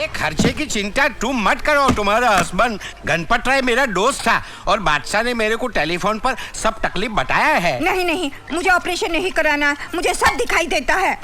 अरे खर्चे की चिंता तुम मत करो, तुम्हारा हस्बैंड गणपत राय मेरा दोस्त था और बादशाह ने मेरे को टेलीफोन पर सब तकलीफ बताया है। नहीं नहीं, मुझे ऑपरेशन नहीं कराना, मुझे सब दिखाई देता है।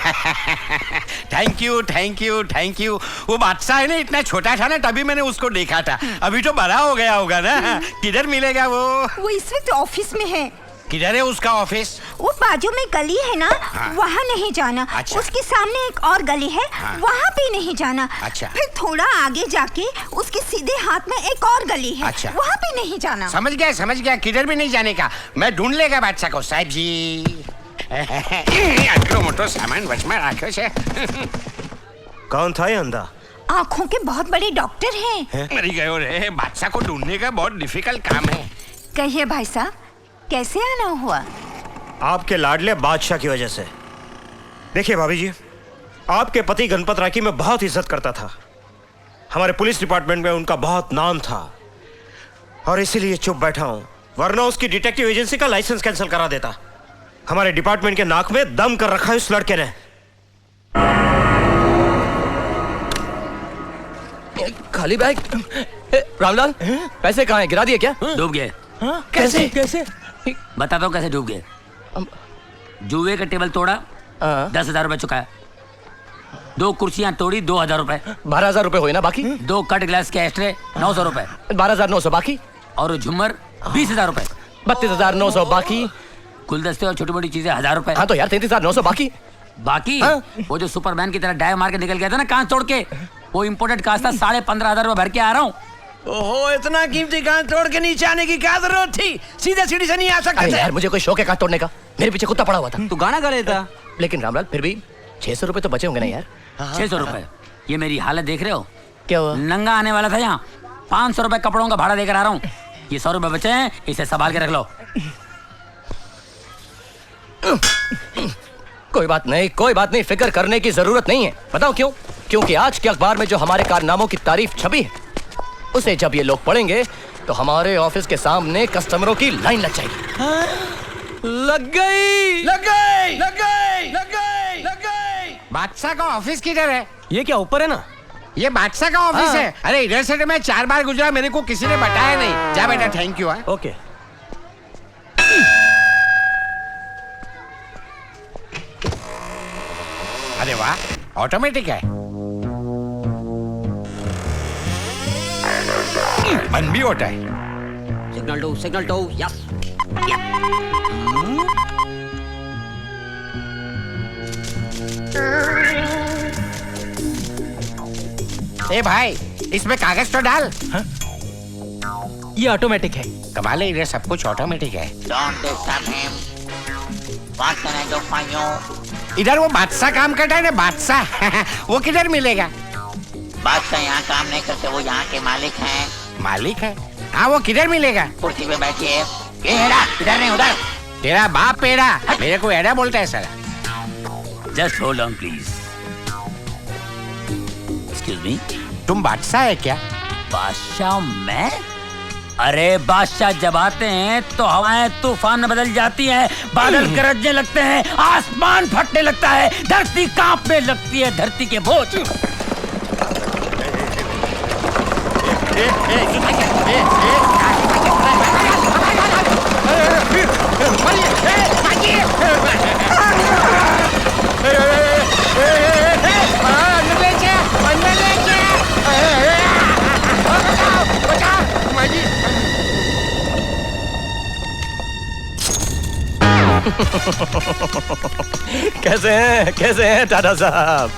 Thank you thank you thank you. वो बादशाह है ना, इतना छोटा था ना तभी मैंने उसको देखा था, अभी तो बड़ा हो गया होगा ना। किधर मिलेगा वो इस वक्त ऑफिस में है। किधर है उसका ऑफिस? वो बाजू में गली है ना, हाँ। वहाँ नहीं जाना। अच्छा। उसके सामने एक और गली है, हाँ। वहाँ भी नहीं जाना। अच्छा। फिर थोड़ा आगे जाके उसके सीधे हाथ में एक और गली है, अच्छा। वहाँ भी नहीं जाना। समझ गया, किधर भी नहीं जाने का। मैं ढूंढ लेगा बादशाह को। साहब जी आटलो मोटो सामान वचमा राख्यो छे। कौन था ये अंधा? आँखों के बहुत बड़े डॉक्टर हैं। मरी गयो रे, बादशाह को ढूंढने का बहुत डिफिकल्ट काम है। कहिए भाई साहब, कैसे आना हुआ? आपके लाडले बादशाह की वजह से। देखिए भाभी जी, आपके पति गणपत राय की मैं बहुत इज्जत करता था। हमारे पुलिस डिपार्टमेंट में उनका बहुत नाम था और इसीलिए चुप बैठा हूं, वरना उसकी डिटेक्टिव एजेंसी का लाइसेंस कैंसिल करा देता। हमारे डिपार्टमेंट के नाक में दम कर रखा है उस लड़के ने। खाली बैग। रामलाल, पैसे कहाँ हैं? गिरा दिए क्या? डूब गए। कैसे कैसे? बता दो कैसे डूब गए। जुए का टेबल तोड़ा, 10,000 रुपए चुकाया। 2 कुर्सियां तोड़ी, 2,000 रुपए। 12,000 रुपए हुए ना बाकी? 2 कट ग्लास के एस्ट्रे, 900 रुपए। 12,900 बाकी? और झुमर 20,000 रुपए। 32,900 बाकी? गुलदस्ते और छोटी मोटी चीजें 1,000 रुपए। हाँ तो यार 33,900 बाकी। बाकी वो जो सुपरमैन की तरह डाइव मार के निकल गया था ना कांच तोड़ के, वो इम्पोर्टेड कांच था। 15,500 रुपए भर के आ रहा हूँ। ओहो, इतना कीमती कांच तोड़ के नीचे आने की क्या जरूरत थी? सीधे सीढ़ी से नहीं आ सकते अरे थे? यार मुझे कोई शौक है कांच तोड़ने का? मेरे पीछे कुत्ता पड़ा हुआ था। तू गाना गा लेता। लेकिन रामलाल फिर भी 600 रुपए तो बचे होंगे ना यार? 600 रुपए? ये मेरी हालत देख रहे हो? क्या हुआ? नंगा आने वाला था यहाँ, 500 रुपए कपड़ों का भाड़ा देकर आ रहा हूँ। ये 100 रुपए बचे हैं, इसे संभाल के रख लो। कोई बात नहीं, फिक्र करने की जरूरत नहीं है। बताओ क्यों? क्योंकि आज के अखबार में जो हमारे कारनामों की तारीफ छपी है, उसे जब ये लोग पढ़ेंगे तो हमारे ऑफिस के सामने कस्टमरों की लाइन लग जाएगी। लग गई, लग गई, लग गई, लग गई, लग गई। बादशाह का ऑफिस किधर है? ये क्या ऊपर है ना? ये बादशाह का ऑफिस है। अरे इधर से तो मैं 4 बार गुजरा, मेरे को किसी ने बताया नहीं। जा बेटा, थैंक यू। ओके। अरे वाह, ऑटोमेटिक है। बंद भी होता है। Signal to, yes. ए भाई, इसमें कागज तो डाल। ये ऑटोमेटिक है। कमाल है, इधर सब कुछ ऑटोमेटिक है। Don't disturb him. What can I do for you? इधर वो बादशाह काम करता है ना, बादशाह। वो किधर मिलेगा? बादशाह यहाँ काम नहीं करते, वो यहाँ के मालिक हैं। मालिक है? हाँ, वो किधर मिलेगा? कुर्सी पे बैठिए। ये हेरा, इधर नहीं उधर। तेरा बाप पेड़ा, मेरे को एड़ा बोलता है साला। Just hold on please. Excuse me, तुम बादशाह है क्या? बादशाह मैं? अरे बादशाह जब आते हैं तो हवाएं तूफान में बदल जाती हैं, बादल गरजने लगते हैं, आसमान फटने लगता है, धरती कांपने लगती है, धरती के बोझ। कैसे हैं टाटा साहब?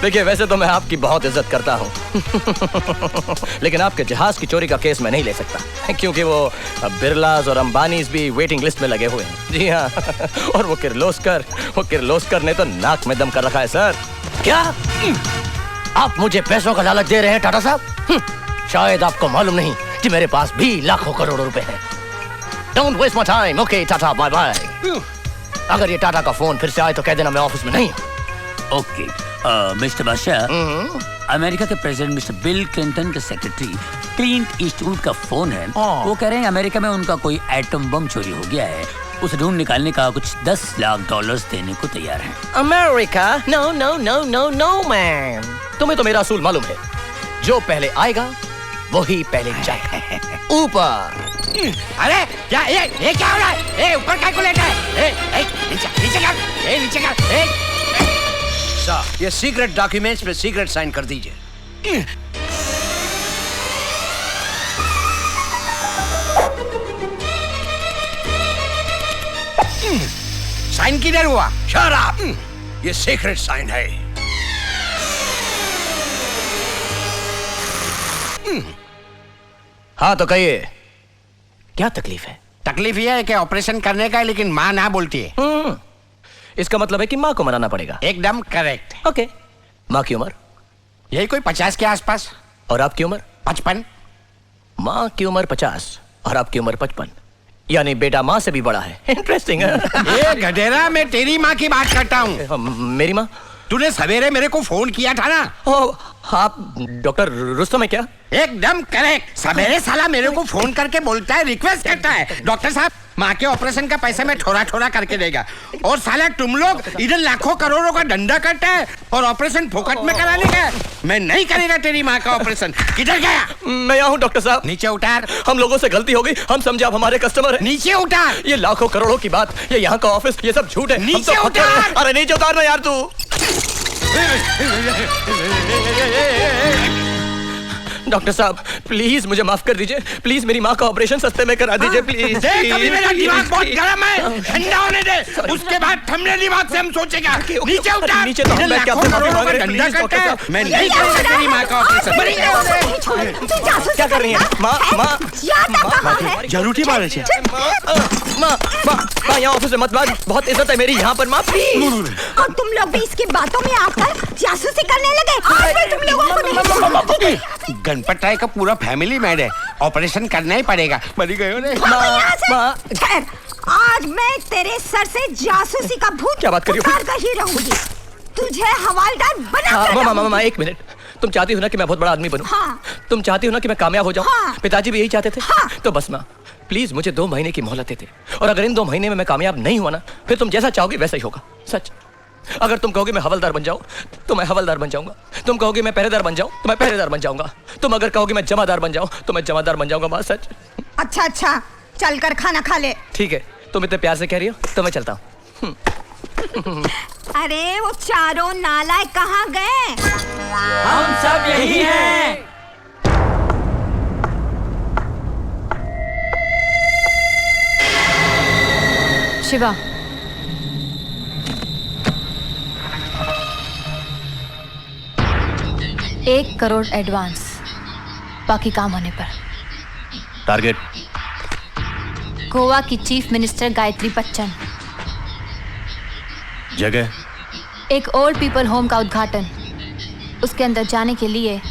देखिए, वैसे तो मैं आपकी बहुत इज्जत करता हूँ लेकिन आपके जहाज की चोरी का केस मैं नहीं ले सकता, क्योंकि वो बिरलास और अंबानीज भी वेटिंग लिस्ट में लगे हुए हैं। जी हाँ और वो किर्लोस्कर ने तो नाक में दम कर रखा है सर। क्या आप मुझे पैसों का लालच दे रहे हैं टाटा साहब? शायद आपको मालूम नहीं कि मेरे पास भी लाखों करोड़ों रुपए हैं। Don't waste my time. Okay tata, bye bye. अगर ये टाटा का फोन फिर से आए तो कह देना मैं ऑफिस में नहीं हूँ। ओके मिस्टर बादशाह, अमेरिका के प्रेसिडेंट मिस्टर बिल क्लिंटन के सेक्रेटरी क्लिंट ईस्टवुड का फोन है। वो कह रहे हैं अमेरिका में उनका कोई एटम बम चोरी हो गया है, उसे ढूंढ निकालने का कुछ 10 लाख डॉलर्स देने को तैयार हैं। America? No no no no no man, तुम्हें तो मेरा असूल मालूम है, जो पहले आएगा वही पहले जाएगा। ऊपर। अरे क्या ये क्या हो रहा है? ए ऊपर कैलकुलेटर है। ए नीचे कर। नीचे कर। साहब, ये सीक्रेट डॉक्यूमेंट्स पे सीक्रेट साइन कर दीजिए। साइन किधर हुआ? Shut up! ये सीक्रेट साइन है। हाँ तो कहिए, क्या तकलीफ है? तकलीफ ये है कि ऑपरेशन करने का है, लेकिन माँ ना बोलती है। इसका मतलब है कि माँ को मनाना पड़ेगा। एकदम करेक्ट। ओके। माँ की उम्र? यही कोई 50 के आसपास। और आपकी उम्र? 55। माँ की उम्र 50 और आपकी उम्र 55, यानी बेटा माँ से भी बड़ा है। इंटरेस्टिंग है। ये गधेरा, मैं तेरी माँ की बात करता हूँ। मेरी माँ? तूने सवेरे मेरे को फोन किया था ना? आप डॉक्टर रुस्तम है क्या? एकदम करेक्ट। सवेरे साला मेरे को फोन करके बोलता है, रिक्वेस्ट करता है, डॉक्टर साहब माँ के ऑपरेशन का पैसा मैं थोड़ा थोड़ा करके देगा। और साला तुम लोग इधर लाखों करोड़ों का धंधा करता है और ऑपरेशन फोकट में कराने का। मैं नहीं करेगा तेरी माँ का ऑपरेशन। किधर गया? मैं यहाँ हूँ डॉक्टर साहब। नीचे उतार। हम लोगों से गलती हो गई, हम समझे आप हमारे कस्टमर हैं। नीचे उतार। ये लाखों करोड़ों की बात, ये यहाँ का ऑफिस, ये सब झूठ है। हम तो नीचे फंसे उतार। हैं। अरे नीचे उतारना यार तू। डॉक्टर साहब प्लीज मुझे माफ कर दीजिए, प्लीज मेरी माँ का ऑपरेशन सस्ते में करा दीजिए प्लीज। देख, अभी मेरा दिमाग बहुत गर्म है, ठंडा होने दे, उसके बाद ठंडे दिमाग से हम सोचेगा। नीचे उतार। नीचे तो हम बैठ के आपसे माफी मांग रहे हैं, धंधा प्लीज डॉक्टर करता है, साहब। मैं नहीं करूंगा तेरी माँ का ऑपरेशन। क्या कर रही हैं? माँ जरूरी मारे छे। माँ यहाँ ऑफिस में मत बात, बहुत इज्जत है मेरी यहाँ पर माँ प्लीज। और तुम लोग भी इसकी बातों में आकर जासूसी करने लगे। आज मैं तुम लोगों को नहीं छोड़ूंगी। गणपत राय का पूरा फैमिली मैड है, ऑपरेशन करना ही पड़ेगा। मरी गए हो खैर, आज मैं तेरे सर से जासूसी का भूत क्या बात कर रही हो? उतार कर ही रहूंगी। तुझे हवालदार बना मामा एक मिनट, तुम चाहती हो ना कि मैं बहुत बड़ा आदमी बनूं? हाँ। तुम चाहती हो ना कि मैं कामयाब हो जाऊं? हाँ। पिताजी भी यही चाहते थे। हाँ। तो बस माँ प्लीज मुझे 2 महीने की मोहलत दे, और अगर इन 2 महीने में मैं कामयाब नहीं हुआ ना, फिर तुम जैसा चाहोगे वैसा ही होगा। सच। अगर तुम कहोगे मैं हवलदार बन जाऊं तो मैं हवलदार बन जाऊंगा, तुम कहोगे मैं पहरेदार बन जाऊं तो मैं पहरेदार बन जाऊंगा, तुम अगर कहोगे मैं जमादार बन जाऊं तो मैं जमादार बन जाऊंगा। माँ सच। अच्छा, चल कर खाना खा ले। ठीक है, तुम इतने प्यार से कह रही हो तो मैं चलता हूँ। अरे वो चारों नालायक कहाँ गए? हम सब यही हैं। शिवा, $1 करोड़ एडवांस, बाकी काम होने पर। टारगेट? गोवा की चीफ मिनिस्टर गायत्री बच्चन। जगह? एक ओल्ड पीपल होम का उद्घाटन। उसके अंदर जाने के लिए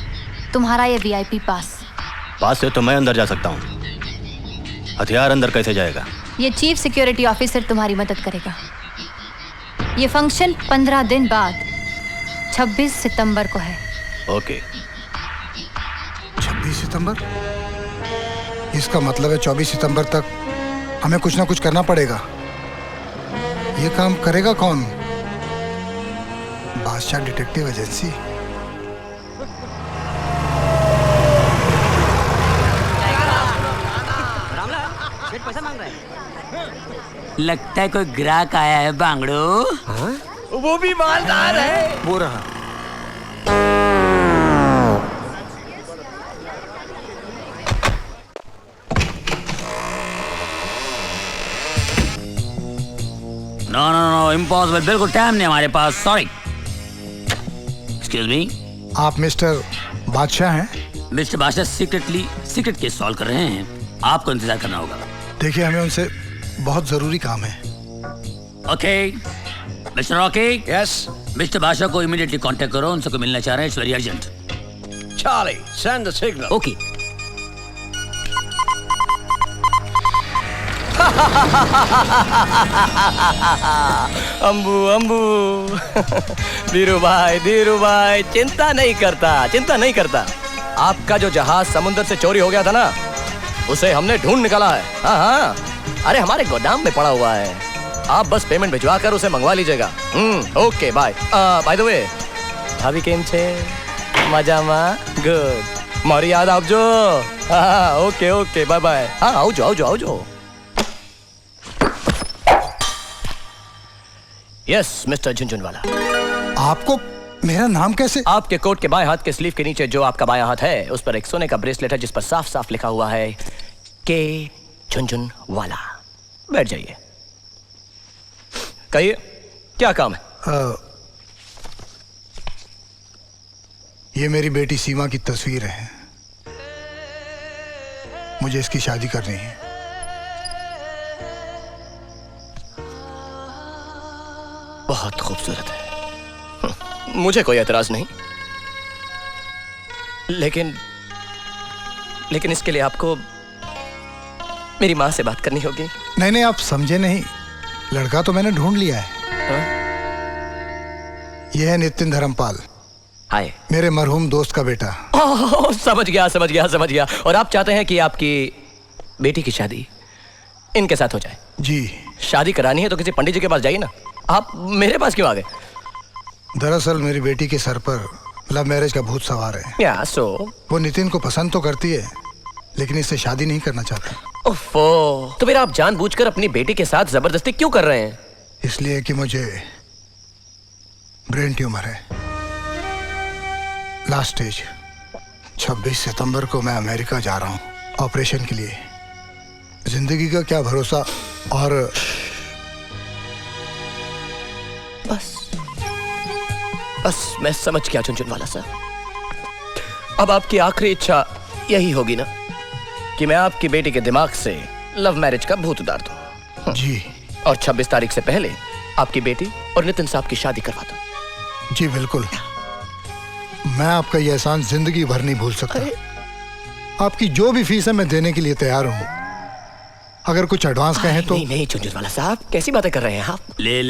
तुम्हारा ये VIP पास से तो मैं अंदर जा सकता हूँ, हथियार अंदर कैसे जाएगा? ये चीफ सिक्योरिटी ऑफिसर तुम्हारी मदद करेगा। ये फंक्शन 15 दिन बाद 26 सितंबर को है। ओके। 26 सितंबर? इसका मतलब है 24 सितंबर तक हमें कुछ ना कुछ करना पड़ेगा। ये काम करेगा कौन? बादशाह डिटेक्टिव एजेंसी। लगता है कोई ग्राहक आया है बांगड़ो। वो भी मालदार है। वो रहा। नो इम्पॉसिबल, बिल्कुल टाइम नहीं हमारे पास, सॉरी। Excuse me. आप मिस्टर बादशाह हैं? मिस्टर बादशाह सीक्रेट केस सॉल्व कर रहे हैं, आपको इंतजार करना होगा। देखिए, हमें उनसे बहुत जरूरी काम है। Okay mister Rocky. Yes. Mister बादशाह को इमीडिएटली कांटेक्ट करो, उनसे कोई मिलना चाह रहे हैं, it's very urgent. Charlie, send the signal. Okay. Ambu Dhiru भाई चिंता नहीं करता। आपका जो जहाज समुद्र से चोरी हो गया था ना, उसे हमने ढूंढ निकाला है। हाँ, अरे हमारे गोदाम में पड़ा हुआ है, आप बस पेमेंट भिजवा कर उसे मंगवा लीजिएगा। Okay bye. By the way भाभी केम छे? मजामा? गुड। मारी याद आवजो। हाँ ओके ओके बाय बाय। हाँ आवजो आवजो आवजो। Yes mister Jhunjhunwala. आपको मेरा नाम कैसे? आपके कोट के बाएं हाथ के स्लीव के नीचे जो आपका बायां हाथ है उस पर एक सोने का ब्रेसलेट है जिस पर साफ साफ लिखा हुआ है के झुनझुनवाला। बैठ जाइए। कहिए क्या काम है? ये मेरी बेटी सीमा की तस्वीर है, मुझे इसकी शादी करनी है। बहुत खूबसूरत है, मुझे कोई एतराज नहीं, लेकिन इसके लिए आपको मेरी माँ से बात करनी होगी। नहीं नहीं, आप समझे नहीं, लड़का तो मैंने ढूंढ लिया है। यह है नितिन धर्मपाल, हाय, मेरे मरहूम दोस्त का बेटा। समझ गया। और आप चाहते हैं कि आपकी बेटी की शादी इनके साथ हो जाए? जी। शादी करानी है तो किसी पंडित जी के पास जाइए ना, आप मेरे पास क्यों आ गए? दरअसल मेरी बेटी के सर पर लव मैरिज का भूत सवार है। या सो वो नितिन को पसंद तो करती है लेकिन इससे शादी नहीं करना चाहता। ओफो, तो फिर आप जानबूझकर अपनी बेटी के साथ जबरदस्ती क्यों कर रहे हैं? इसलिए कि मुझे ब्रेन ट्यूमर है, लास्ट स्टेज। 26 सितंबर को मैं अमेरिका जा रहा हूँ ऑपरेशन के लिए। जिंदगी का क्या भरोसा। और बस मैं समझ गया झुनझुनवाला सर। अब आपकी आखिरी इच्छा यही होगी ना कि मैं आपकी बेटी के दिमाग से लव मैरिज का भूत उतार दूं? जी। और 26 तारीख से पहले आपकी बेटी और नितिन साहब की शादी करवा दूं? जी बिल्कुल। मैं आपका ये एहसान जिंदगी भर नहीं भूल सकता। आपकी जो भी फीस है मैं देने के लिए तैयार हूँ। अगर कुछ एडवांस कहें तो। नहीं झुनझुनवाला साहब, कैसी बातें कर रहे हैं आप? ले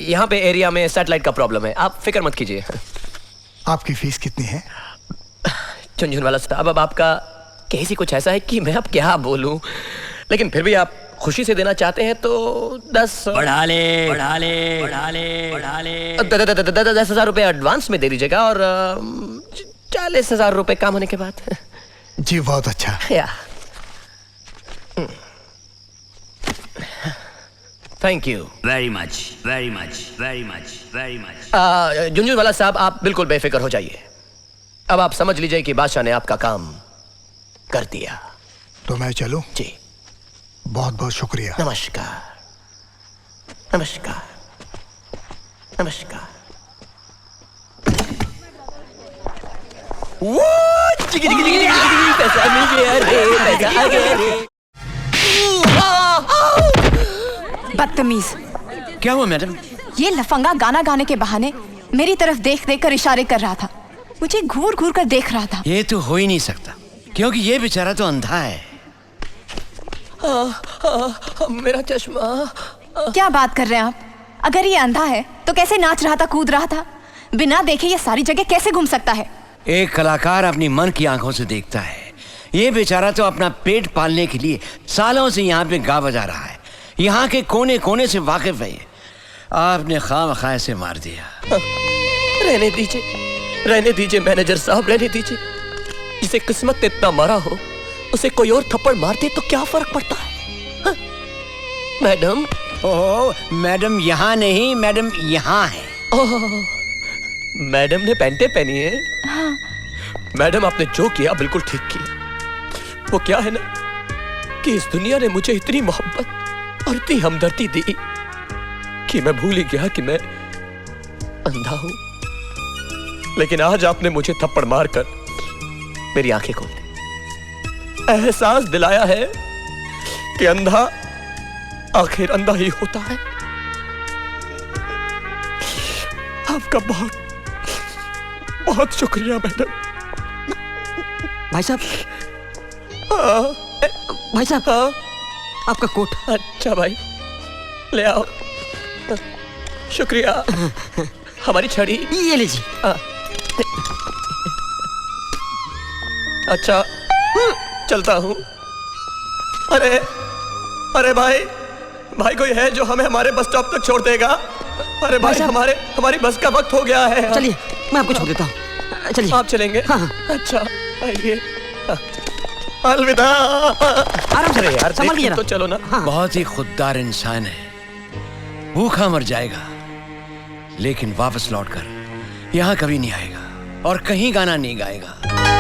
यहाँ पे एरिया में सैटेलाइट का प्रॉब्लम है, आप फिक्र मत कीजिए। आपकी फीस कितनी है? झुनझुनवाला साहब, अब आपका केस ही कुछ ऐसा है कि मैं अब क्या बोलूं, लेकिन फिर भी आप खुशी से देना चाहते हैं तो 10,000 रुपए एडवांस में दे दीजिएगा और 40,000 रुपए काम होने के बाद। जी बहुत अच्छा। Thank you very much. Jhunjhunwala साहब, आप बिल्कुल बेफिक्र हो जाइए। अब आप समझ लीजिए कि बादशाह ने आपका काम कर दिया। तो मैं चलूं? जी। बहुत बहुत शुक्रिया। नमस्कार। बदतमीज। क्या हुआ मैडम? ये लफंगा गाना गाने के बहाने मेरी तरफ देख देख कर इशारे कर रहा था, मुझे घूर घूर कर देख रहा था। ये तो हो ही नहीं सकता क्योंकि ये बेचारा तो अंधा है। मेरा चश्मा। क्या बात कर रहे हैं आप? अगर ये अंधा है तो कैसे नाच रहा था, कूद रहा था? बिना देखे ये सारी जगह कैसे घूम सकता है? एक कलाकार अपनी मन की आंखों से देखता है। ये बेचारा तो अपना पेट पालने के लिए सालों से यहाँ पे गा बजा रहा है, यहाँ के कोने कोने से वाकिफ है। आपने खामखा से मार दिया। रहने दीजिए मैनेजर साहब, रहने दीजिए। जिसे किस्मत ने इतना मारा हो उसे कोई और थप्पड़ मार दे तो क्या फर्क पड़ता है? हाँ? मैडम। ओह मैडम यहाँ नहीं, मैडम यहाँ है। मैडम ने पैंटे पहनी है। हाँ। मैडम आपने जो किया बिल्कुल ठीक किया। वो क्या है ना कि इस दुनिया ने मुझे इतनी मोहब्बत और इतनी हमदर्दी दी कि मैं भूल ही गया कि मैं अंधा हूं। लेकिन आज आपने मुझे थप्पड़ मारकर मेरी आंखें खोल दी, एहसास दिलाया है कि अंधा आखिर अंधा ही होता है। आपका बहुत बहुत शुक्रिया मैडम। भाई साहब, आपका कोट। अच्छा भाई, ले आओ। शुक्रिया। हमारी छड़ी ये लीजिए। अच्छा चलता हूँ। अरे अरे भाई, भाई कोई है जो हमें हमारे बस स्टॉप तक छोड़ देगा? अरे भाई हमारी बस का वक्त हो गया है। चलिए मैं आपको छोड़ देता हूँ, चलिए। आप चलेंगे? हाँ हाँ। अच्छा आइए। अलविदा। आराम से रहिए यार, संभल के तो चलो ना। हाँ। बहुत ही खुददार इंसान है, भूखा मर जाएगा लेकिन वापस लौटकर यहाँ कभी नहीं आएगा और कहीं गाना नहीं गाएगा।